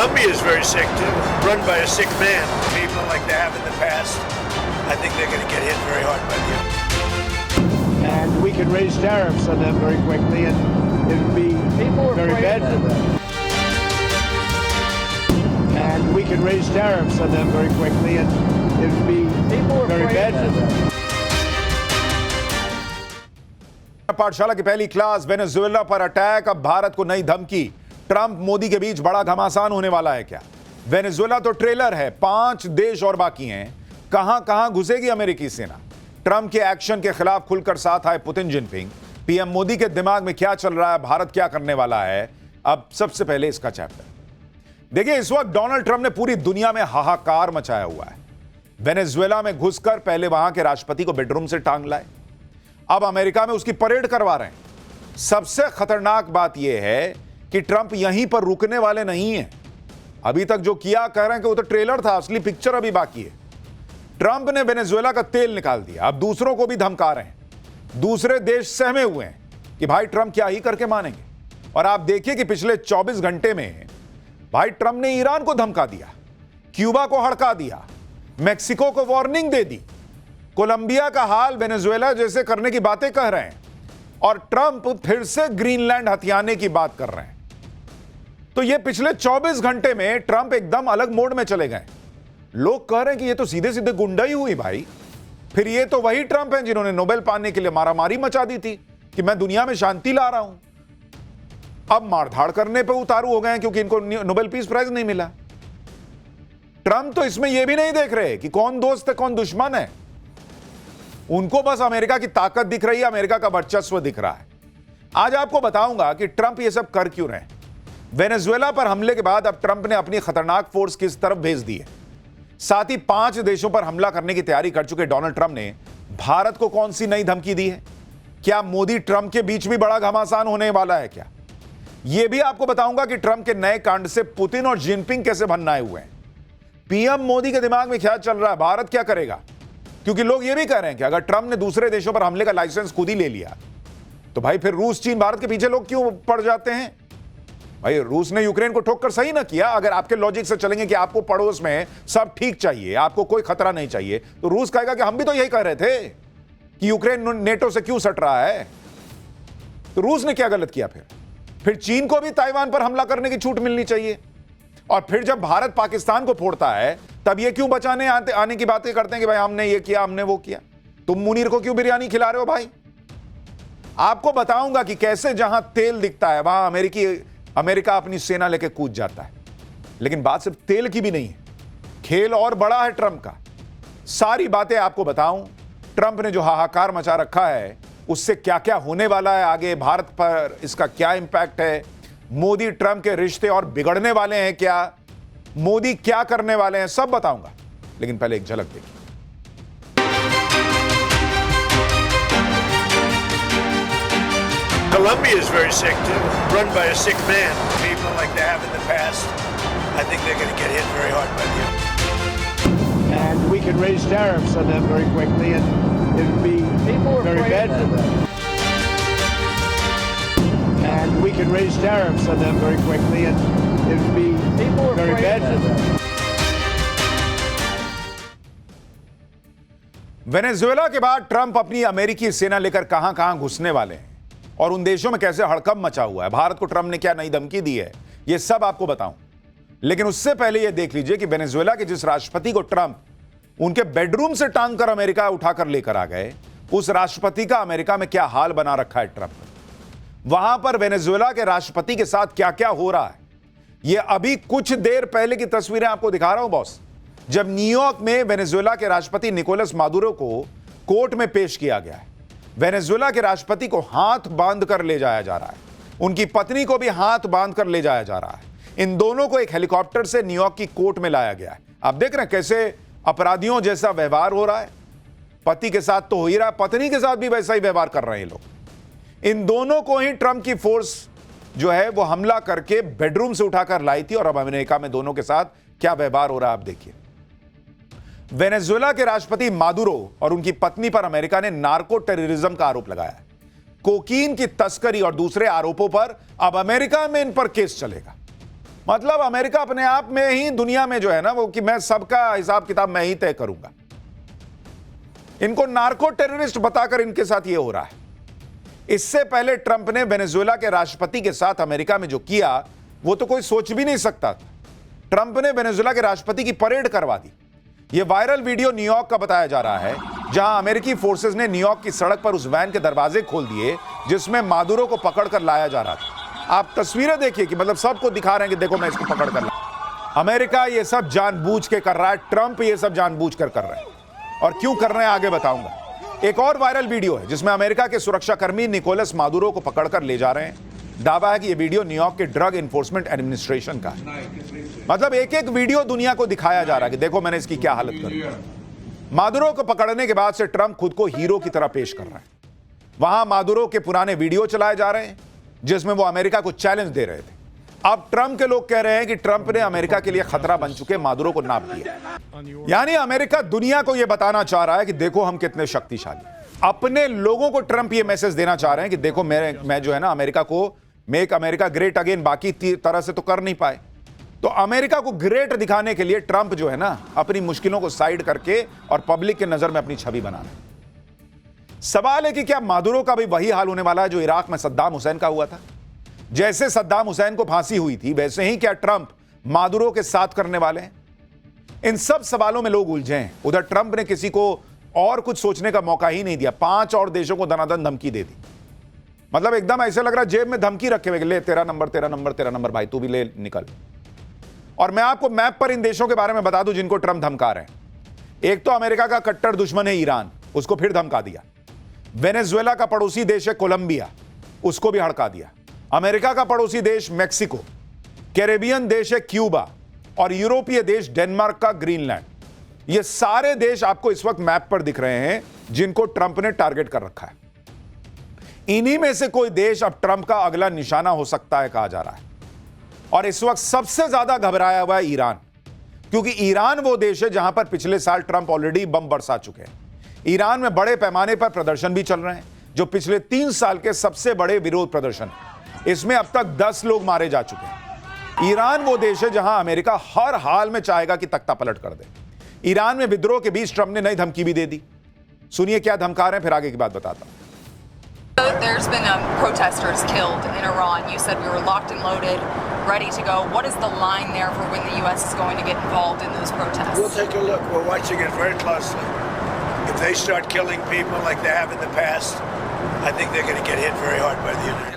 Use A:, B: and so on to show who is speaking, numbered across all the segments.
A: Colombia is very sick too, run by a sick man. People like they have in the past. I think they're going to get hit very hard by the.
B: And we can raise tariffs on them very quickly, and it would be very bad for them. And we can raise tariffs on them very quickly, and it would be very bad for them.
C: पाठशाला की पहली class, Venezuela पर attack, अब भारत को नई धमकी। Trump Modi के बीच बड़ा घमासान होने वाला है क्या? वेनेजुएला तो ट्रेलर है, 5 देश और बाकी हैं। कहां कहां घुसेगी अमेरिकी सेना? ट्रंप के एक्शन के खिलाफ खुलकर साथ आए पुतिन जिनपिंग। पीएम मोदी के दिमाग में क्या चल रहा है, भारत क्या करने वाला है? अब सबसे पहले इसका चैप्टर देखिए। इस वक्त डोनाल्ड ट्रंप ने पूरी दुनिया में हाहाकार मचाया हुआ है। वेनेजुएला में घुसकर पहले वहां के राष्ट्रपति को बेडरूम से टांग लाए, अब अमेरिका में उसकी परेड करवा रहे हैं। सबसे खतरनाक बात यह है कि ट्रंप यहीं पर रुकने वाले नहीं हैं। अभी तक जो किया कह रहे हैं कि वो तो ट्रेलर था, असली पिक्चर अभी बाकी है। ट्रंप ने वेनेजुएला का तेल निकाल दिया, अब दूसरों को भी धमका रहे हैं। दूसरे देश सहमे हुए हैं कि भाई ट्रंप क्या ही करके मानेंगे। और आप देखिए कि पिछले 24 घंटे में भाई ट्रंप ने ईरान को धमका दिया, क्यूबा को हड़का दिया, मेक्सिको को वार्निंग दे दी, कोलंबिया का हाल वेनेजुएला जैसे करने की बातें कह रहे हैं, और ट्रंप फिर से ग्रीनलैंड हथियाने की बात कर रहे हैं। तो ये पिछले 24 घंटे में ट्रंप एकदम अलग मोड में चले गए। लोग कह रहे हैं कि ये तो सीधे सीधे गुंडा ही हुई भाई। फिर ये तो वही ट्रंप हैं जिन्होंने नोबेल पाने के लिए मारामारी मचा दी थी कि मैं दुनिया में शांति ला रहा हूं। अब मारधाड़ करने पे उतारू हो गए हैं क्योंकि इनको नोबेल पीस प्राइज नहीं मिला। ट्रंप तो इसमें यह भी नहीं देख रहे कि कौन दोस्त है कौन दुश्मन है। उनको बस अमेरिका की ताकत दिख रही है, अमेरिका का वर्चस्व दिख रहा है। आज आपको बताऊंगा कि ट्रंप ये सब कर क्यों रहे हैं। वेनेजुएला पर हमले के बाद अब ट्रंप ने अपनी खतरनाक फोर्स किस तरफ भेज दी है। साथ ही 5 देशों पर हमला करने की तैयारी कर चुके डोनाल्ड ट्रंप ने भारत को कौन सी नई धमकी दी है। क्या मोदी ट्रंप के बीच भी बड़ा घमासान होने वाला है क्या? यह भी आपको बताऊंगा कि ट्रंप के नए कांड से पुतिन और जिनपिंग कैसे भन्नाए हुए हैं। पीएम मोदी के दिमाग में क्या चल रहा है, भारत क्या करेगा? क्योंकि लोग यह भी कह रहे हैं कि अगर ट्रंप ने दूसरे देशों पर हमले का लाइसेंस खुद ही ले लिया तो भाई फिर रूस चीन भारत के पीछे लोग क्यों पड़ जाते हैं? भाई रूस ने यूक्रेन को ठोक कर सही ना किया। अगर आपके लॉजिक से चलेंगे कि आपको पड़ोस में सब ठीक चाहिए, आपको कोई खतरा नहीं चाहिए, तो रूस कहेगा कि हम भी तो यही कह रहे थे कि यूक्रेन नेटो से क्यों सट रहा है। तो रूस ने क्या गलत किया? फिर चीन को भी ताइवान पर हमला करने की छूट मिलनी चाहिए। और फिर जब भारत पाकिस्तान को फोड़ता है तब ये क्यों बचाने आने की बातें करते हैं कि भाई हमने ये किया हमने वो किया। तुम मुनीर को क्यों बिरयानी खिला रहे हो भाई? आपको बताऊंगा कि कैसे जहां तेल दिखता है वहां अमेरिका अपनी सेना लेके कूद जाता है। लेकिन बात सिर्फ तेल की भी नहीं है, खेल और बड़ा है ट्रंप का। सारी बातें आपको बताऊं, ट्रंप ने जो हाहाकार मचा रखा है उससे क्या क्या होने वाला है आगे, भारत पर इसका क्या इंपैक्ट है, मोदी ट्रंप के रिश्ते और बिगड़ने वाले हैं क्या, मोदी क्या करने वाले हैं, सब बताऊंगा। लेकिन पहले एक झलक देखिए।
A: Colombia is very sick too, run by a sick man. People like they have in the past. I think they're going to get hit very hard by the.
B: And we can raise tariffs on them very quickly, and it would be very bad for them. And we can raise tariffs on them very quickly, and it would be very bad for them.
C: Venezuela के बाद Trump अपनी अमेरिकी सेना लेकर कहां कहां घुसने वाले हैं और उन देशों में कैसे हड़कंप मचा हुआ है, भारत को ट्रंप ने क्या नई धमकी दी है, यह सब आपको बताऊं। लेकिन उससे पहले यह देख लीजिए कि वेनेजुएला के जिस राष्ट्रपति को ट्रंप उनके बेडरूम से टांग कर अमेरिका उठाकर लेकर आ गए, उस राष्ट्रपति का अमेरिका में क्या हाल बना रखा है ट्रंप। वहां पर वेनेजुएला के राष्ट्रपति के साथ क्या क्या हो रहा है, यह अभी कुछ देर पहले की तस्वीरें आपको दिखा रहा हूं बॉस। जब न्यूयॉर्क में वेनेजुएला के राष्ट्रपति निकोलस मादुरो को कोर्ट में पेश किया गया है। वेनेजुएला के राष्ट्रपति को हाथ बांध कर ले जाया जा रहा है, उनकी पत्नी को भी हाथ बांध कर ले जाया जा रहा है। इन दोनों को एक हेलीकॉप्टर से न्यूयॉर्क की कोर्ट में लाया गया है। आप देख रहे हैं कैसे अपराधियों जैसा व्यवहार हो रहा है। पति के साथ तो हो ही रहा है, पत्नी के साथ भी वैसा ही व्यवहार कर रहे हैं लोग। इन दोनों को ही ट्रंप की फोर्स जो है वो हमला करके बेडरूम से उठाकर लाई थी और अब अमेरिका में दोनों के साथ क्या व्यवहार हो रहा है आप देखिए। वेनेजुएला के राष्ट्रपति मादुरो और उनकी पत्नी पर अमेरिका ने नार्को टेररिज्म का आरोप लगाया है। कोकीन की तस्करी और दूसरे आरोपों पर अब अमेरिका में इन पर केस चलेगा। मतलब अमेरिका अपने आप में ही दुनिया में जो है ना वो कि मैं सबका हिसाब किताब मैं ही तय करूंगा। इनको नार्को टेररिस्ट बताकर इनके साथ ये हो रहा है। इससे पहले ट्रंप ने वेनेजुएला के राष्ट्रपति के साथ अमेरिका में जो किया वो तो कोई सोच भी नहीं सकता था। ट्रंप ने वेनेजुएला के राष्ट्रपति की परेड करवा दी। यह वायरल वीडियो न्यूयॉर्क का बताया जा रहा है, जहां अमेरिकी फोर्सेस ने न्यूयॉर्क की सड़क पर उस वैन के दरवाजे खोल दिए जिसमें मादुरो को पकड़कर लाया जा रहा था। आप तस्वीरें देखिए कि मतलब सबको दिखा रहे हैं कि देखो मैं इसको पकड़ कर ला। अमेरिका ये सब जानबूझ के कर रहा है, ट्रंप ये सब जानबूझ कर रहे हैं। और क्यों कर रहे हैं आगे बताऊंगा। एक और वायरल वीडियो है जिसमें अमेरिका के सुरक्षाकर्मी निकोलस मादुरो को पकड़कर ले जा रहे हैं। दावा है कि यह वीडियो न्यूयॉर्क के ड्रग एनफोर्समेंट एडमिनिस्ट्रेशन का है। मतलब एक एक वीडियो दुनिया को दिखाया जा रहा है कि देखो मैंने इसकी क्या हालत कर। मादुरो को पकड़ने के बाद से ट्रंप खुद को हीरो की तरह पेश कर रहा है। वहां मादुरो के पुराने वीडियो चलाए जा रहे हैं जिसमें वो अमेरिका को चैलेंज दे रहे थे। अब ट्रंप के लोग कह रहे हैं कि ट्रंप ने अमेरिका के लिए खतरा बन चुके मादुरो को नाप दिया। यानी अमेरिका दुनिया को यह बताना चाह रहा है कि देखो हम कितने शक्तिशाली। अपने लोगों को ट्रंप ये मैसेज देना चाह रहे हैं कि देखो मैं जो है ना अमेरिका को मेक अमेरिका ग्रेट अगेन बाकी तरह से तो कर नहीं पाए, तो अमेरिका को ग्रेट दिखाने के लिए ट्रंप जो है ना अपनी मुश्किलों को साइड करके और पब्लिक के नजर में अपनी छवि बना रहे हैं। सवाल है कि क्या मादुरो का भी वही हाल होने वाला है जो इराक में सद्दाम हुसैन का हुआ था? जैसे सद्दाम हुसैन को फांसी हुई थी वैसे ही क्या ट्रंप मादुरो के साथ करने वाले हैं? इन सब सवालों में लोग उलझे हैं। उधर ट्रंप ने किसी को और कुछ सोचने का मौका ही नहीं दिया। 5 और देशों को दनादन धमकी दे दी। मतलब एकदम ऐसे लग रहा है जेब में धमकी रखे हुए, ले तेरा नंबर भाई तू भी ले निकल। और मैं आपको मैप पर इन देशों के बारे में बता दूं जिनको ट्रंप धमका रहे हैं। एक तो अमेरिका का कट्टर दुश्मन है ईरान, उसको फिर धमका दिया। वेनेजुएला का पड़ोसी देश है कोलंबिया, उसको भी हड़का दिया। अमेरिका का पड़ोसी देश मेक्सिको, कैरेबियन देश है क्यूबा और यूरोपीय देश डेनमार्क का ग्रीनलैंड। ये सारे देश आपको इस वक्त मैप पर दिख रहे हैं जिनको ट्रंप ने टारगेट कर रखा है। इन्हीं में से कोई देश अब ट्रंप का अगला निशाना हो सकता है कहा जा रहा है। और इस वक्त सबसे ज्यादा घबराया हुआ है ईरान, क्योंकि ईरान वो देश है जहां पर पिछले साल ट्रंप ऑलरेडी बम बरसा चुके हैं। ईरान में बड़े पैमाने पर प्रदर्शन भी चल रहे हैं जो पिछले 3 साल के सबसे बड़े विरोध प्रदर्शन है। इसमें अब तक 10 लोग मारे जा चुके हैं। ईरान वो देश है जहां अमेरिका हर हाल में चाहेगा कि तख्ता पलट कर दे। ईरान में विद्रोह के बीच ट्रंप ने नई धमकी भी दे दी। सुनिए क्या धमका रहे हैं, फिर आगे की बात बताता हूं।
D: There's been protesters killed in Iran. You said we were locked and loaded, ready to go. What is the line there for when the U.S. is going to get involved in those protests?
A: We'll take a look. We're watching it very closely. If they start killing people like they have in the past, I think they're going to get hit very hard by the United States.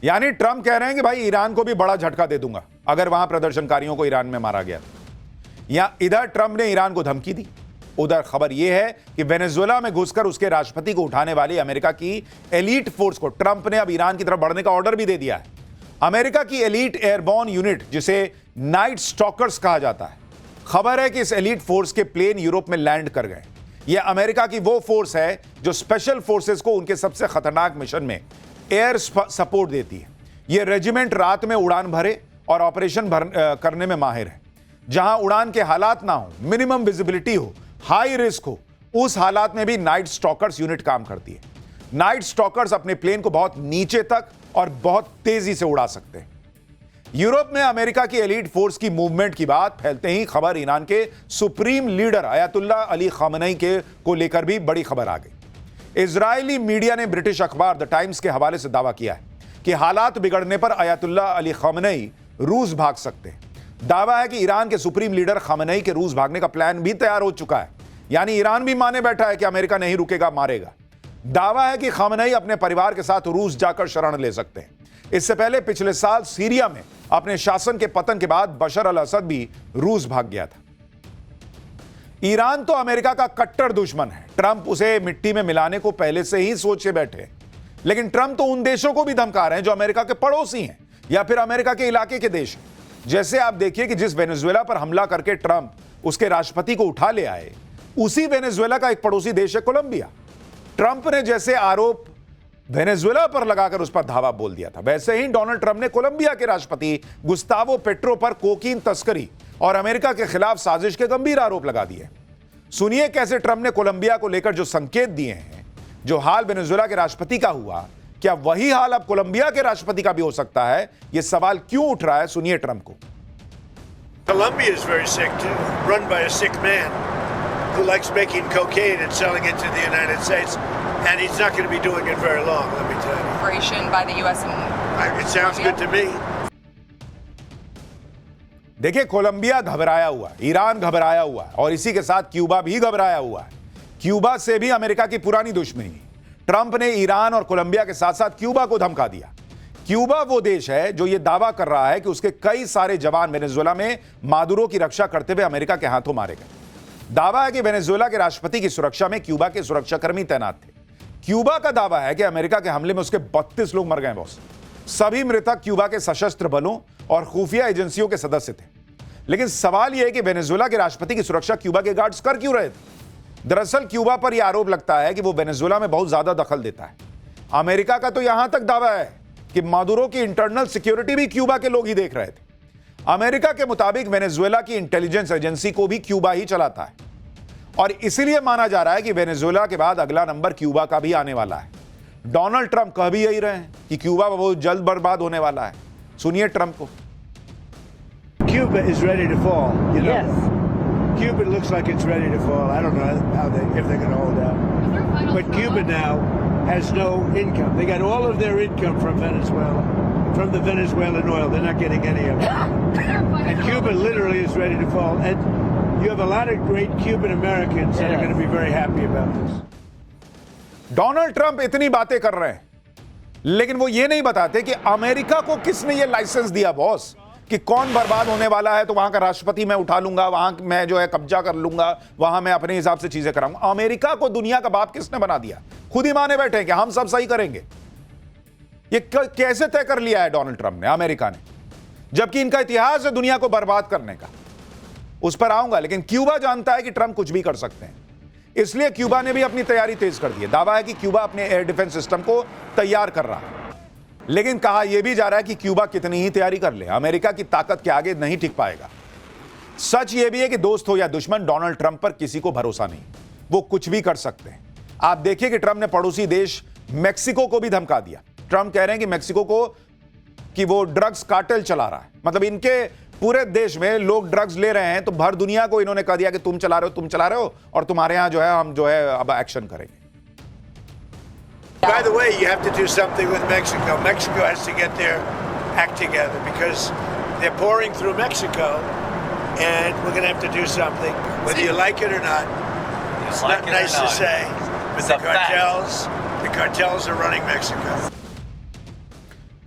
C: यानी Trump कह रहे हैं कि भाई Iran को भी बड़ा झटका दे दूंगा अगर वहां प्रदर्शनकारियों को ईरान में मारा गया। या इधर ट्रंप ने ईरान को धमकी दी, उधर खबर यह है कि वेनेजुएला में घुसकर उसके राष्ट्रपति को उठाने वाली अमेरिका की एलीट फोर्स को ट्रंप ने अब ईरान की तरफ बढ़ने का ऑर्डर भी दे दिया है। अमेरिका की एलीट एयरबॉर्न यूनिट, जिसे नाइट स्टॉकर्स कहा जाता है, खबर है कि इस एलीट फोर्स के प्लेन यूरोप में लैंड कर गए। यह अमेरिका की वो फोर्स है जो स्पेशल फोर्सेस को उनके सबसे खतरनाक मिशन में एयर सपोर्ट देती है। यह रेजिमेंट रात में उड़ान भरे और ऑपरेशन करने में माहिर है। जहां उड़ान के हालात ना हो, मिनिमम विजिबिलिटी हो, हाई रिस्क हो, उस हालात में भी नाइट स्टॉकर्स यूनिट काम करती है। नाइट स्टॉकर्स अपने प्लेन को बहुत नीचे तक और बहुत तेजी से उड़ा सकते हैं। यूरोप में अमेरिका की एलीट फोर्स की मूवमेंट की बात फैलते ही खबर ईरान के supreme leader Ayatollah Ali Khamenei को लेकर भी बड़ी खबर आ गई। इजरायली मीडिया ने ब्रिटिश अखबार द टाइम्स के हवाले से दावा किया है कि हालात बिगड़ने पर अयातुल्ला अली खामनेई रूस भाग सकते हैं। दावा है कि ईरान के सुप्रीम लीडर खामनेई के रूस भागने का प्लान भी तैयार हो चुका है। यानी ईरान भी माने बैठा है कि अमेरिका नहीं रुकेगा, मारेगा। दावा है कि खामनेई अपने परिवार के साथ रूस जाकर शरण ले सकते हैं। इससे पहले पिछले साल सीरिया में अपने शासन के पतन के बाद बशर अल असद भी रूस भाग गया था। ईरान तो अमेरिका का कट्टर दुश्मन है। ट्रंप उसे मिट्टी में मिलाने को पहले से ही सोचे बैठे। लेकिन ट्रंप तो उन देशों को भी धमका रहे हैं जो अमेरिका के पड़ोसी हैं या फिर अमेरिका के इलाके के देश हैं। जैसे आप देखिए कि जिस वेनेजुएला पर हमला करके ट्रंप उसके राष्ट्रपति को उठा ले आए, उसी वेनेजुएला का एक पड़ोसी देश है कोलंबिया। ट्रंप ने जैसे आरोप वेनेजुएला पर लगाकर उस पर धावा बोल दिया था, वैसे ही डोनाल्ड ट्रंप ने कोलंबिया के राष्ट्रपति गुस्तावो पेट्रो पर कोकीन तस्करी और अमेरिका के खिलाफ साजिश के गंभीर आरोप लगा दिए। सुनिए कैसे ट्रंप ने कोलंबिया को लेकर जो संकेत दिए हैं, जो हाल वेनेजुएला के राष्ट्रपति का हुआ, क्या वही हाल अब कोलंबिया के राष्ट्रपति का भी हो सकता है? यह सवाल क्यों उठ रहा है, सुनिए ट्रंप को।
A: Colombia is very sick too, run by a sick man who likes making cocaine and selling it to the United States, and he's not going to be doing it very long, let me tell you.
D: Operation by the U.S. and
A: It sounds good to me.
C: देखिए, Colombia घबराया हुआ है, Iran घबराया हुआ है, और इसी के साथ क्यूबा भी घबराया हुआ है। क्यूबा से भी अमेरिका की पुरानी दुश्मनी है। ट्रंप ने ईरान और कोलंबिया के साथ साथ क्यूबा को धमका दिया। क्यूबा वो देश है जो ये दावा कर रहा है कि उसके कई सारे जवान वेनेजुएला में मादुरो की रक्षा करते हुए अमेरिका के हाथों मारे गए। दावा है कि वेनेजुएला के राष्ट्रपति की सुरक्षा में क्यूबा के सुरक्षाकर्मी तैनात थे। क्यूबा का दावा है कि अमेरिका के हमले में उसके 32 लोग मर गए। बॉस, सभी मृतक क्यूबा के सशस्त्र बलों और खुफिया एजेंसियों के सदस्य थे। लेकिन सवाल यह है कि वेनेजुएला के राष्ट्रपति की सुरक्षा क्यूबा के गार्ड्स कर क्यों रहे थे? दरअसल क्यूबा पर यह आरोप लगता है कि वो वेनेजुएला में बहुत ज्यादा दखल देता है। अमेरिका का तो यहां तक दावा है कि मादुरो की इंटरनल सिक्योरिटी भी क्यूबा के लोग ही देख रहे थे। अमेरिका के मुताबिक वेनेजुएला की इंटेलिजेंस एजेंसी को भी क्यूबा ही चलाता है, और इसीलिए माना जा रहा है कि वेनेजुएला के बाद अगला नंबर क्यूबा का भी आने वाला है। डोनाल्ड ट्रंप कह भी यही रहे हैं कि क्यूबा बहुत जल्द बर्बाद होने वाला है। सुनिए ट्रंप को।
B: Cuba is ready to fall. You know? Yes. Cuba looks like it's ready to fall. I don't know if they're going to hold out. But Cuba now has no income. They got all of their income from Venezuela, from the Venezuelan oil. They're not getting any of it. And Cuba literally is ready to fall. And you have a lot of great Cuban Americans that are going to be very happy about this.
C: Donald Trump इतनी बातें कर रहे हैं, लेकिन वो ये नहीं बताते कि अमेरिका को किसने ये लाइसेंस दिया बॉस, कि कौन बर्बाद होने वाला है तो वहां का राष्ट्रपति मैं उठा लूंगा, वहां मैं जो है कब्जा कर लूंगा, वहां मैं अपने हिसाब से चीजें कराऊंगा। अमेरिका को दुनिया का बाप किसने बना दिया? खुद ही माने बैठे हैं कि हम सब सही करेंगे। ये कैसे तय कर लिया है डोनाल्ड ट्रंप ने, अमेरिका ने, जबकि इनका इतिहास है दुनिया को बर्बाद करने का। उस पर आऊंगा, लेकिन क्यूबा जानता है कि ट्रंप कुछ भी कर सकते हैं, इसलिए क्यूबा ने भी अपनी तैयारी तेज कर दी है। दावा है कि क्यूबा अपने एयर डिफेंस सिस्टम को तैयार कर रहा है, लेकिन कहा यह भी जा रहा है कि क्यूबा कितनी ही तैयारी कर ले, अमेरिका की ताकत के आगे नहीं टिक पाएगा। सच यह भी है कि दोस्त हो या दुश्मन, डोनाल्ड ट्रंप पर किसी को भरोसा नहीं, वो कुछ भी कर सकते हैं। आप देखिए कि ट्रंप ने पड़ोसी देश मेक्सिको को भी धमका दिया। ट्रंप कह रहे हैं कि मेक्सिको को कि वो ड्रग्स कार्टेल चला रहा है, मतलब इनके पूरे देश में लोग ड्रग्स ले रहे हैं, तो भर दुनिया को इन्होंने कह दिया कि तुम चला रहे हो और तुम्हारे यहां जो है हम जो है अब एक्शन करेंगे।
A: By the way, you have to do something with Mexico. Mexico has to get their act together because they're pouring through Mexico, and we're going to have to do something, whether you like it or not. It's not nice to say, but the cartels are running Mexico.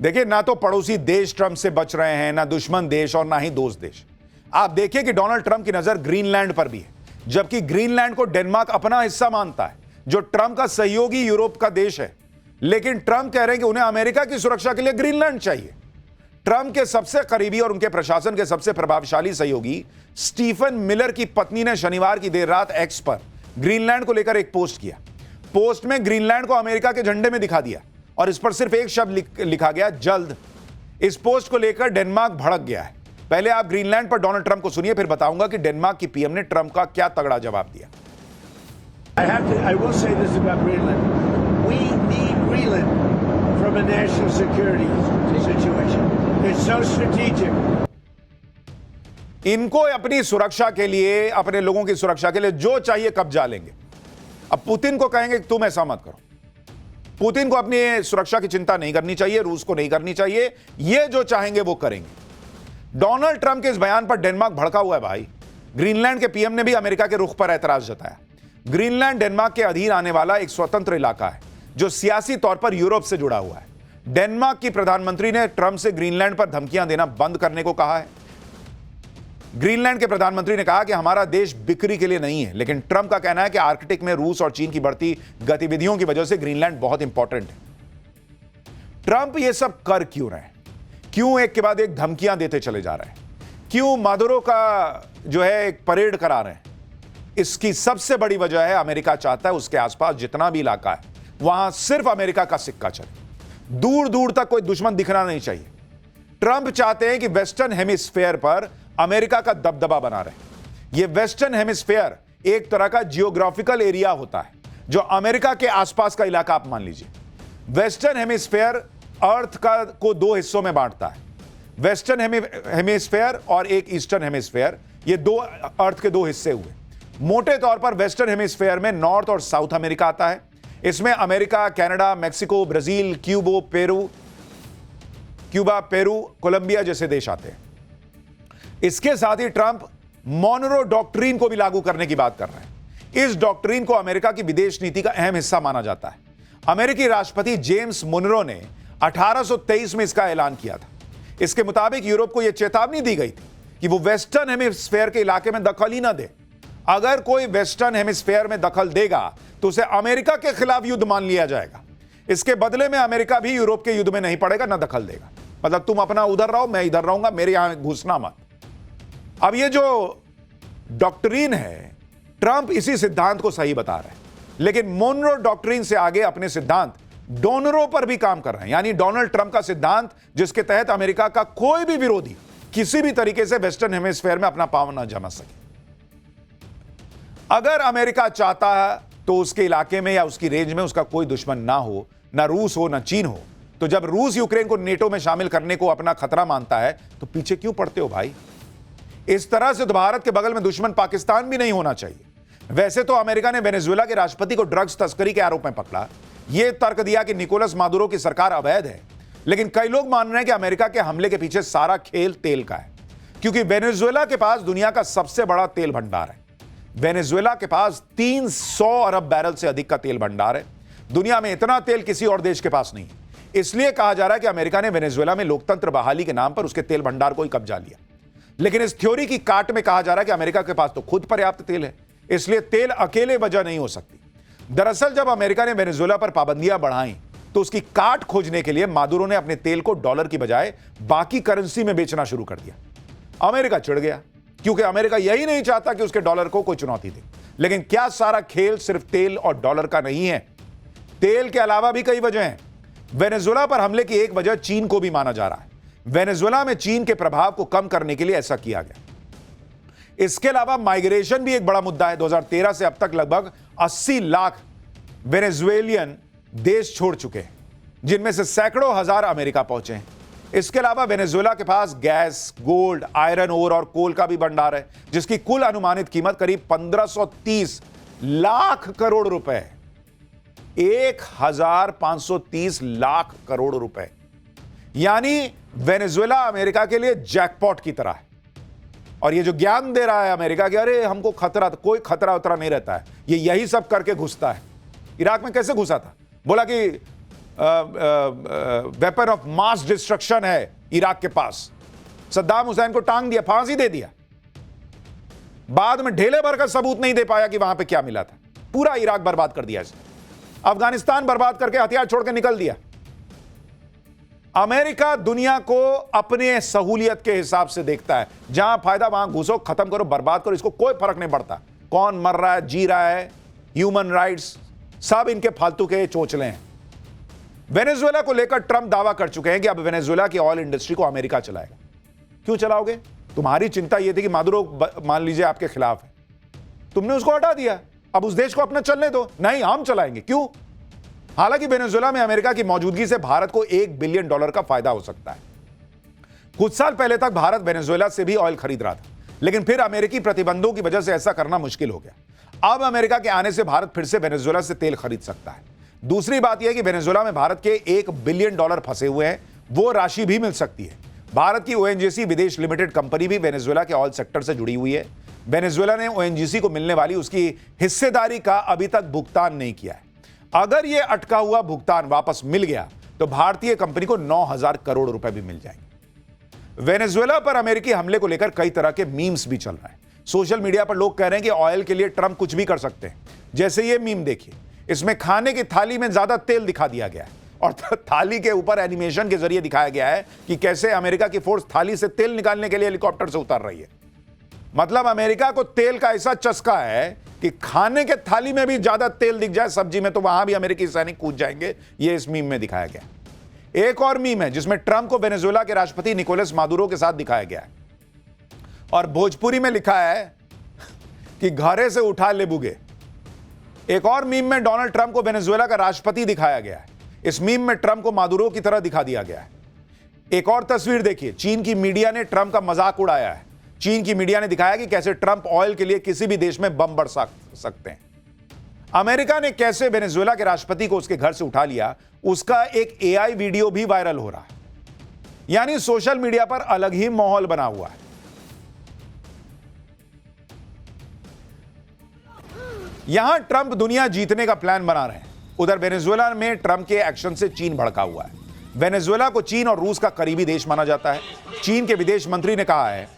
C: देखिए, ना तो पड़ोसी देश Trump से बच रहे हैं, ना दुश्मन देश और ना ही दोस्त देश। आप देखिए कि डोनाल्ड ट्रंप की नजर ग्रीनलैंड पर भी है, जबकि ग्रीनलैंड को डेनमार्क अपना हिस्सा मानता है, जो ट्रंप का सहयोगी यूरोप का देश है। लेकिन ट्रंप कह रहे हैं कि उन्हें अमेरिका की सुरक्षा के लिए ग्रीनलैंड चाहिए। ट्रंप के सबसे करीबी और उनके प्रशासन के सबसे प्रभावशाली सहयोगी स्टीफन मिलर की पत्नी ने शनिवार की देर रात एक्स पर ग्रीनलैंड को लेकर एक पोस्ट किया। पोस्ट में ग्रीनलैंड को अमेरिका के झंडे में दिखा दिया और इस पर सिर्फ एक शब्द लिखा गया, जल्द। इस पोस्ट को लेकर डेनमार्क भड़क गया है। पहले आप ग्रीनलैंड पर डोनाल्ड ट्रंप को सुनिए, फिर बताऊंगा कि डेनमार्क की पीएम ने ट्रंप का क्या तगड़ा जवाब दिया।
B: I will say this about Greenland. We need Greenland from a national security situation. It's so strategic.
C: इनको अपनी सुरक्षा के लिए, अपने लोगों की सुरक्षा के लिए जो चाहिए कब्जा लेंगे। अब पुतिन को कहेंगे कि तुम ऐसा मत करो। पुतिन को अपनी सुरक्षा की चिंता नहीं करनी चाहिए, रूस को नहीं करनी चाहिए, ये जो चाहेंगे वो करेंगे। डोनाल्ड ट्रंप के इस बयान पर डेनमार्क भड़का हुआ है भाई। ग्रीनलैंड के पीएम ने भी अमेरिका के रुख पर ऐतराज जताया। ग्रीनलैंड डेनमार्क के अधीन आने वाला एक स्वतंत्र इलाका है जो सियासी तौर पर यूरोप से जुड़ा हुआ है। डेनमार्क की प्रधानमंत्री ने ट्रंप से ग्रीनलैंड पर धमकियां देना बंद करने को कहा है। ग्रीनलैंड के प्रधानमंत्री ने कहा कि हमारा देश बिक्री के लिए नहीं है, लेकिन ट्रंप का कहना है कि आर्कटिक में रूस और चीन की बढ़ती गतिविधियों की वजह से ग्रीनलैंड बहुत इंपॉर्टेंट है। ट्रंप ये सब कर क्यों रहे हैं? क्यों एक के बाद एक धमकियां देते चले जा रहे हैं? क्यों मादुरो का जो है एक परेड करा रहे हैं? इसकी सबसे बड़ी वजह है अमेरिका चाहता है उसके आसपास जितना भी इलाका है वहां सिर्फ अमेरिका का सिक्का चले, दूर दूर तक कोई दुश्मन दिखना नहीं चाहिए। ट्रंप चाहते हैं कि वेस्टर्न हेमिस्फेयर पर अमेरिका का दबदबा बना रहे। यह वेस्टर्न हेमिस्फेयर एक तरह का जियोग्राफिकल एरिया होता है जो अमेरिका के आसपास का इलाका आप मान लीजिए। वेस्टर्न हेमिस्फेयर अर्थ का को दो हिस्सों में बांटता है, वेस्टर्न हेमिस्फेयर और एक ईस्टर्न हेमिस्फेयर। ये दो अर्थ के दो हिस्से हुए। मोटे तौर पर वेस्टर्न हेमिस्फेयर में नॉर्थ और साउथ अमेरिका आता है। इसमें America, Canada, Mexico, Brazil, Cuba, Peru, Colombia जैसे देश आते हैं। इसके साथ ही ट्रंप मोनरो डॉक्ट्रिन को भी लागू करने की बात कर रहे हैं। इस डॉक्ट्रिन को अमेरिका की विदेश नीति का अहम हिस्सा माना जाता है। अमेरिकी राष्ट्रपति जेम्स मोनरो ने 1823 में इसका ऐलान किया था। इसके मुताबिक यूरोप को यह चेतावनी दी गई थी कि वो वेस्टर्न हेमिस्फेयर के इलाके में दखल ही ना दे। अगर कोई वेस्टर्न हेमिस्फेयर में दखल देगा तो उसे अमेरिका के खिलाफ युद्ध मान लिया जाएगा। इसके बदले में अमेरिका भी यूरोप के युद्ध में नहीं पड़ेगा, ना दखल देगा। मतलब तुम अपना उधर रहो, मैं इधर रहूंगा, मेरे यहां घुसना मत। अब ये जो डॉक्ट्रिन है, ट्रंप इसी सिद्धांत को सही बता रहे हैं, लेकिन मोनरो डॉक्ट्रिन से आगे अपने सिद्धांत डोनरो पर भी काम कर रहे हैं। यानी डोनाल्ड ट्रंप का सिद्धांत, जिसके तहत अमेरिका का कोई भी विरोधी किसी भी तरीके से वेस्टर्न हेमिस्फेयर में अपना पांव न जमा सके। अगर अमेरिका चाहता है तो उसके इलाके में या उसकी रेंज में उसका कोई दुश्मन ना हो, ना रूस हो, ना चीन हो। तो जब रूस यूक्रेन को नेटो में शामिल करने को अपना खतरा मानता है तो पीछे क्यों पड़ते हो भाई? इस तरह से तो भारत के बगल में दुश्मन पाकिस्तान भी नहीं होना चाहिए। वैसे तो अमेरिका ने वेनेजुएला के राष्ट्रपति को ड्रग्स तस्करी के आरोप में पकड़ा, यह तर्क दिया कि निकोलस मादुरो की सरकार अवैध है। लेकिन कई लोग मान रहे हैं कि अमेरिका के हमले के पीछे सारा खेल तेल का है, क्योंकि वेनेजुएला के पास दुनिया का सबसे बड़ा तेल भंडार है। वेनेजुएला के पास 300 अरब बैरल से अधिक का तेल भंडार है। दुनिया में इतना तेल किसी और देश के पास नहीं है। इसलिए कहा जा रहा है कि अमेरिका ने वेनेजुएला में लोकतंत्र बहाली के नाम पर उसके तेल भंडार को ही कब्जा लिया। लेकिन इस थ्योरी की काट में कहा जा रहा है कि अमेरिका के पास तो खुद पर्याप्त तेल है, इसलिए तेल अकेले वजह नहीं हो सकती। दरअसल जब अमेरिका ने वेनेजुएला पर पाबंदियां बढ़ाई तो उसकी काट खोजने के लिए मादुरो ने अपने तेल को डॉलर की बजाय बाकी करेंसी में बेचना शुरू कर दिया। अमेरिका चिढ़ गया, क्योंकि अमेरिका यही नहीं चाहता कि उसके डॉलर को कोई चुनौती दे। लेकिन क्या सारा खेल सिर्फ तेल और डॉलर का नहीं है? तेल के अलावा भी कई वजह हैं। वेनेजुएला पर हमले की एक वजह चीन को भी माना जा रहा है। वेनेजुएला में चीन के प्रभाव को कम करने के लिए ऐसा किया गया। इसके अलावा माइग्रेशन भी एक बड़ा मुद्दा है। 2013 से अब तक लगभग 80 लाख वेनेजुएलियन देश छोड़ चुके हैं, जिनमें से सैकड़ों हजार अमेरिका पहुंचे हैं। इसके अलावा वेनेजुएला के पास गैस, गोल्ड, आयरन ओर और कोल का भी भंडार है, जिसकी कुल अनुमानित कीमत करीब 1530 लाख करोड़ रुपए है। 1530 लाख करोड़ रुपए। यानी वेनेजुएला अमेरिका के लिए जैकपॉट की तरह है। और ये जो ज्ञान दे रहा है अमेरिका कि अरे हमको खतरा, तो कोई खतरा उतरा नहीं रहता है, ये यही सब करके घुसता है। इराक में कैसे घुसा था? बोला कि वेपन ऑफ मास डिस्ट्रक्शन है इराक के पास। सद्दाम हुसैन को टांग दिया, फांसी दे दिया। बाद में ढेले भर का सबूत नहीं दे पाया कि वहां पे क्या मिला था। पूरा इराक बर्बाद कर दिया इसने। अफगानिस्तान बर्बाद करके हथियार छोड़ के निकल दिया। अमेरिका दुनिया को अपने सहूलियत के हिसाब से देखता है। जहां फायदा वहां घुसो, खत्म करो, बर्बाद करो, इसको कोई फर्क नहीं पड़ता कौन मर रहा है, जी रहा है। ह्यूमन राइट्स सब इनके फालतू के चोचले हैं। वेनेजुएला को लेकर ट्रंप दावा कर चुके हैं कि अब वेनेजुएला की ऑयल इंडस्ट्री को अमेरिका चलाएगा। क्यों चलाओगे? तुम्हारी चिंता यह थी कि मादुरो मान लीजिए आपके खिलाफ है, तुमने उसको हटा दिया, अब उस देश को अपना चलने दो। नहीं, हम चलाएंगे। क्यों? हालांकि वेनेजुएला में अमेरिका की मौजूदगी से भारत को $1 बिलियन का फायदा हो सकता है। कुछ साल पहले तक भारत वेनेजुएला से भी ऑयल खरीद रहा था, लेकिन फिर अमेरिकी प्रतिबंधों की वजह से ऐसा करना मुश्किल हो गया। अब अमेरिका के आने से भारत फिर से वेनेजुएला से तेल खरीद सकता है। दूसरी बात यह है कि वेनेजुएला में भारत के $1 बिलियन फंसे हुए हैं, वो राशि भी मिल सकती है। भारत की ओएनजीसी विदेश लिमिटेड कंपनी भी वेनेजुएला के ऑयल सेक्टर से जुड़ी हुई है। वेनेजुएला ने ओएनजीसी को मिलने वाली उसकी हिस्सेदारी का अभी तक भुगतान नहीं किया है। अगर यह अटका हुआ भुगतान वापस मिल गया तो भारतीय कंपनी को 9,000 करोड़ रुपए भी मिल जाएंगे। वेनेजुएला पर अमेरिकी हमले को लेकर कई तरह के मीम्स भी चल रहा है। सोशल मीडिया पर लोग कह रहे हैं कि ऑयल के लिए ट्रंप कुछ भी कर सकते हैं। जैसे ये मीम देखिए, इसमें खाने की थाली में ज्यादा तेल दिखा दिया गया है और थाली के ऊपर एनिमेशन के जरिए दिखाया गया है कि कैसे अमेरिका की फोर्स थाली से तेल निकालने के लिए हेलीकॉप्टर से उतर रही है। मतलब अमेरिका को तेल का ऐसा चस्का है कि खाने के थाली में भी ज्यादा तेल दिख जाए सब्जी में तो वहां भी अमेरिकी सैनिक कूद जाएंगे। यह इस मीम में दिखाया गया। एक और मीम है जिसमें ट्रंप को वेनेजुएला के राष्ट्रपति निकोलस मादुरो के साथ दिखाया गया है और भोजपुरी में लिखा है कि घरे से उठा ले बुगे। एक और मीम में डोनाल्ड ट्रंप को वेनेजुएला का राष्ट्रपति दिखाया गया है। इस मीम में ट्रंप को मादुरो की तरह दिखा दिया गया है। एक और तस्वीर देखिए, चीन की मीडिया ने ट्रंप का मजाक उड़ाया है। चीन की मीडिया ने दिखाया कि कैसे ट्रंप ऑयल के लिए किसी भी देश में बम बरसा सकते हैं। अमेरिका ने कैसे वेनेजुएला के राष्ट्रपति को उसके घर से उठा लिया, उसका एक एआई वीडियो भी वायरल हो रहा है। यानी सोशल मीडिया पर अलग ही माहौल बना हुआ है। यहां ट्रंप दुनिया जीतने का प्लान बना रहे हैं, उधर वेनेजुएला में ट्रंप के एक्शन से चीन भड़का हुआ है। वेनेजुएला को चीन और रूस का करीबी देश माना जाता है। चीन के विदेश मंत्री ने कहा है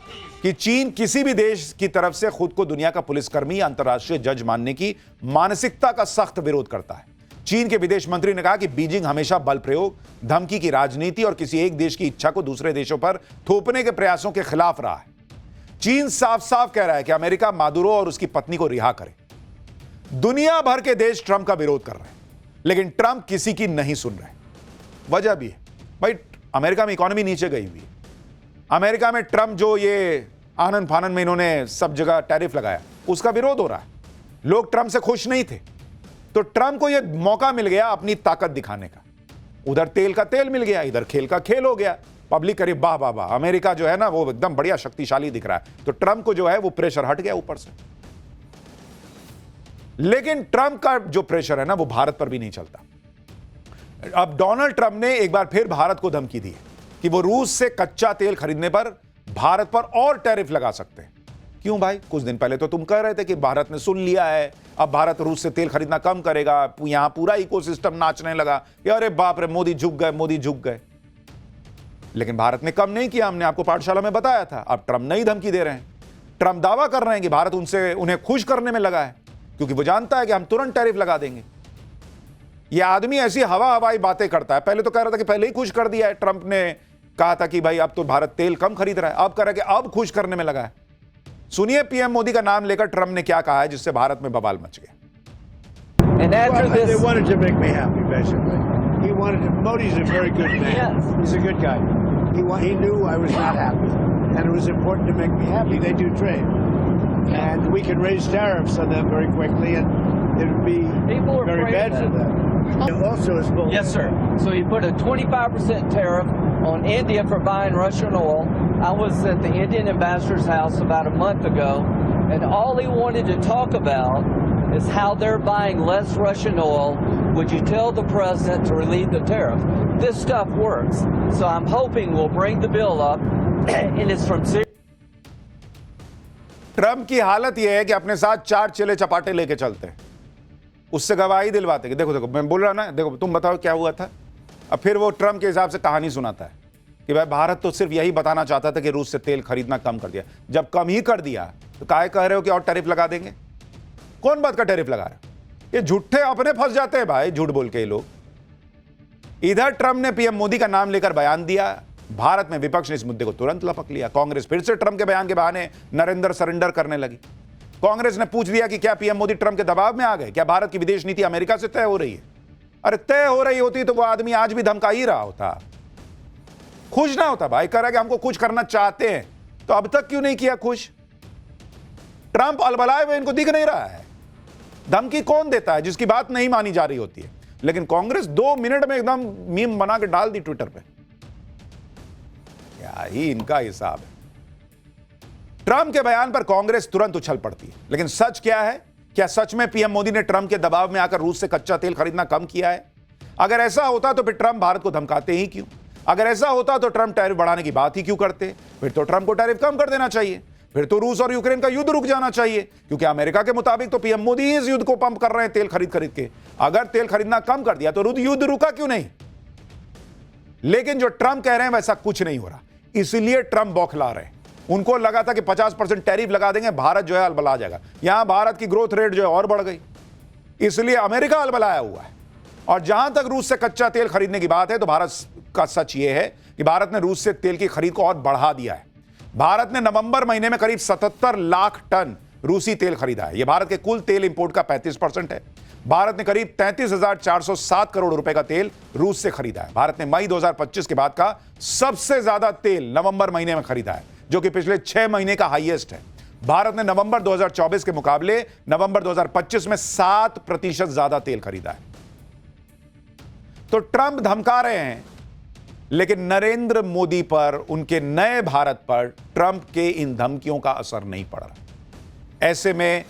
C: कि चीन किसी भी देश की तरफ से खुद को दुनिया का पुलिसकर्मी या अंतर्राष्ट्रीय जज मानने की मानसिकता का सख्त विरोध करता है। चीन के विदेश मंत्री ने कहा कि बीजिंग हमेशा बल प्रयोग, धमकी की राजनीति और किसी एक देश की इच्छा को दूसरे देशों पर थोपने के प्रयासों के खिलाफ रहा है। चीन साफ साफ कह रहा है कि अमेरिका मादुरो और उसकी पत्नी को रिहा करे। दुनिया भर के देश ट्रंप का विरोध कर रहे हैं, लेकिन ट्रंप किसी की नहीं सुन रहे। वजह भी है भाई, अमेरिका में इकोनॉमी नीचे गई हुई है। अमेरिका में ट्रंप जो ये आनंद फानन में इन्होंने सब जगह टैरिफ लगाया, उसका विरोध हो रहा है। लोग ट्रंप से खुश नहीं थे, तो ट्रंप को यह मौका मिल गया अपनी ताकत दिखाने का। उधर तेल का तेल मिल गया, इधर खेल का खेल हो गया। पब्लिक करीब वाह वाह वाह, अमेरिका जो है ना वो एकदम बढ़िया शक्तिशाली दिख रहा है। तो ट्रंप को जो है वो प्रेशर हट गया ऊपर से। लेकिन ट्रंप का जो प्रेशर है ना वो भारत पर भी नहीं चलता। अब डोनाल्ड ट्रंप ने एक बार फिर भारत को धमकी दी है कि वो रूस से कच्चा तेल खरीदने पर भारत पर और टैरिफ लगा सकते हैं। क्यों भाई? कुछ दिन पहले तो तुम कह रहे थे कि भारत ने सुन लिया है, अब भारत रूस से तेल खरीदना कम करेगा। यहां पूरा इकोसिस्टम नाचने लगा कि अरे बाप रे, मोदी झुक गए, मोदी झुक गए। लेकिन भारत ने कम नहीं किया, हमने आपको पाठशाला में बताया था। अब ट्रंप नई धमकी दे रहे हैं। ट्रंप दावा कर रहे हैं कि भारत उन्हें खुश करने में लगा है, क्योंकि वो जानता है कि हम तुरंत टैरिफ लगा देंगे। यह आदमी ऐसी हवाई बातें करता है। पहले तो कह रहा था कि पहले ही खुश कर दिया है, ट्रंप ने कहा था कि भाई अब तो भारत तेल कम खरीद रहा है, अब कह रहा है कि अब खुश करने में लगा है। सुनिए पीएम मोदी का नाम लेकर ट्रंप ने क्या कहा है, जिससे भारत में बवाल मच गया।
B: They wanted to make me happy, basically. Modi's a very good man.
E: Yes.
B: He's a good guy. He knew I was not happy, and it was important to make me happy. They do trade, and we can raise tariffs on them very quickly, and it would be
E: People are
B: very
E: afraid
B: bad
E: of
B: for
E: that.
B: them. It also is bull.
E: Yes, sir. So you put a 25% tariff on India for buying Russian oil. I was at the Indian ambassador's house about a month ago, and all he wanted to talk about is how they're buying less Russian oil. Would you tell the president to relieve the tariff? This stuff works. So I'm hoping we'll bring the bill up, and it's from zero.
C: Trump की हालत यह है कि अपने साथ 4 चेले चपाटे लेके चलते हैं, उससे गवाही दिलवाते कि देखो देखो मैं बोल रहा ना, देखो तुम बताओ क्या हुआ था। अब फिर वो ट्रंप के हिसाब से कहानी सुनाता है कि भाई भारत तो सिर्फ यही बताना चाहता था कि रूस से तेल खरीदना कम कर दिया। जब कम ही कर दिया तो काहे कह रहे हो कि और टैरिफ लगा देंगे? कौन बात का टैरिफ लगा रहे हो? ये झूठे अपने फंस जाते हैं भाई, झूठ बोल के ये लोग। इधर ट्रंप ने पीएम मोदी का नाम लेकर बयान दिया, भारत में विपक्ष ने इस मुद्दे को तुरंत लपक लिया। कांग्रेस फिर से ट्रंप के बयान के बहाने नरेंद्र सरेंडर करने लगी। कांग्रेस ने पूछ दिया कि क्या पीएम मोदी ट्रंप के दबाव में आ गए? क्या भारत की विदेश नीति अमेरिका से तय हो रही है? अरे तय हो रही होती तो वो आदमी आज भी धमका ही रहा होता, खुश ना होता भाई। कह रहा है कि हमको कुछ करना चाहते हैं, तो अब तक क्यों नहीं किया खुश? ट्रंप अलबलाए हुए इनको दिख नहीं रहा है। धमकी कौन देता है? जिसकी बात नहीं मानी जा रही होती है। लेकिन कांग्रेस 2 मिनट में एकदम मीम बना के डाल दी ट्विटर पे। क्या ही इनका हिसाब है। ट्रंप के बयान पर कांग्रेस तुरंत उछल पड़ती है, लेकिन सच क्या है? क्या सच में पीएम मोदी ने ट्रंप के दबाव में आकर रूस से कच्चा तेल खरीदना कम किया है? अगर ऐसा होता तो फिर ट्रंप भारत को धमकाते ही क्यों? अगर ऐसा होता तो ट्रंप टैरिफ बढ़ाने की बात ही क्यों करते? फिर तो ट्रंप को टैरिफ कम कर देना चाहिए, फिर तो रूस और यूक्रेन का युद्ध रुक जाना चाहिए, क्योंकि अमेरिका के मुताबिक तो पीएम मोदी ही इस युद्ध को पंप कर रहे हैं तेल खरीद खरीद के। अगर तेल खरीदना कम कर दिया तो युद्ध रुका क्यों नहीं? लेकिन जो ट्रंप कह रहे हैं वैसा कुछ नहीं हो रहा, इसलिए ट्रंप बौखला रहे हैं। उनको लगा था कि 50% टैरिफ लगा देंगे, भारत जो है अलबला जाएगा। यहां भारत की ग्रोथ रेट जो है और बढ़ गई, इसलिए अमेरिका अलबलाया हुआ है। और जहां तक रूस से कच्चा तेल खरीदने की बात है, तो भारत का सच यह है कि भारत ने रूस से तेल की खरीद को और बढ़ा दिया है। भारत ने नवंबर महीने में करीब 77 लाख टन रूसी तेल खरीदा है। यह भारत के कुल तेल इंपोर्ट का 35% है। भारत ने करीब 33,407 करोड़ रुपए का तेल रूस से खरीदा है। भारत ने मई 2025 के बाद का सबसे ज्यादा तेल नवंबर महीने में खरीदा है, जो कि पिछले 6 महीने का हाईएस्ट है। भारत ने नवंबर 2024 के मुकाबले नवंबर 2025 में 7% ज्यादा तेल खरीदा है। तो ट्रंप धमका रहे हैं, लेकिन नरेंद्र मोदी पर, उनके नए भारत पर ट्रंप के इन धमकियों का असर नहीं पड़ रहा। ऐसे में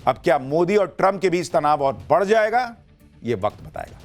C: अब क्या मोदी और ट्रंप के बीच तनाव और बढ़ जाएगा? यह वक्त बताएगा।